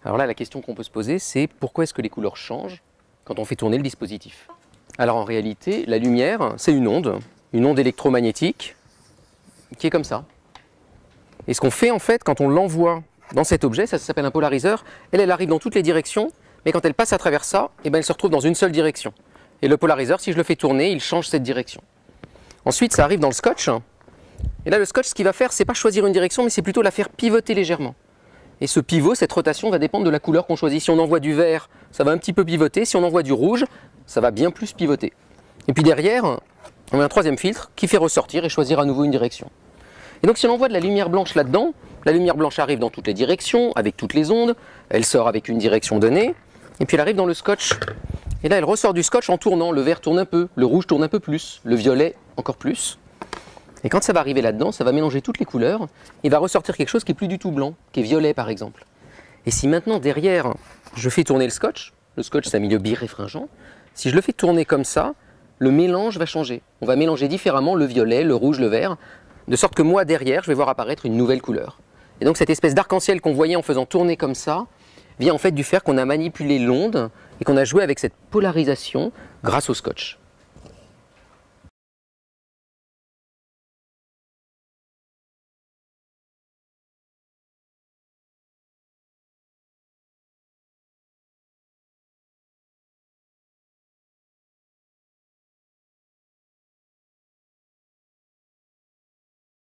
Alors là, la question qu'on peut se poser, c'est pourquoi est-ce que les couleurs changent quand on fait tourner le dispositif? Alors en réalité, la lumière, c'est une onde électromagnétique qui est comme ça. Et ce qu'on fait en fait, quand on l'envoie dans cet objet, ça s'appelle un polariseur, elle arrive dans toutes les directions, mais quand elle passe à travers ça, elle se retrouve dans une seule direction. Et le polariseur, si je le fais tourner, il change cette direction. Ensuite, ça arrive dans le scotch. Et là, le scotch, ce qu'il va faire, c'est pas choisir une direction, mais c'est plutôt la faire pivoter légèrement. Et ce pivot, cette rotation, va dépendre de la couleur qu'on choisit. Si on envoie du vert, ça va un petit peu pivoter. Si on envoie du rouge, ça va bien plus pivoter. Et puis derrière, on met un troisième filtre qui fait ressortir et choisir à nouveau une direction. Et donc si on envoie de la lumière blanche là-dedans, la lumière blanche arrive dans toutes les directions, avec toutes les ondes, elle sort avec une direction donnée, et puis elle arrive dans le scotch. Et là, elle ressort du scotch en tournant. Le vert tourne un peu, le rouge tourne un peu plus, le violet encore plus. Et quand ça va arriver là-dedans, ça va mélanger toutes les couleurs et va ressortir quelque chose qui est plus du tout blanc, qui est violet par exemple. Et si maintenant derrière, je fais tourner le scotch c'est un milieu biréfringent, si je le fais tourner comme ça, le mélange va changer. On va mélanger différemment le violet, le rouge, le vert, de sorte que moi derrière, je vais voir apparaître une nouvelle couleur. Et donc cette espèce d'arc-en-ciel qu'on voyait en faisant tourner comme ça, vient en fait du fait qu'on a manipulé l'onde et qu'on a joué avec cette polarisation grâce au scotch.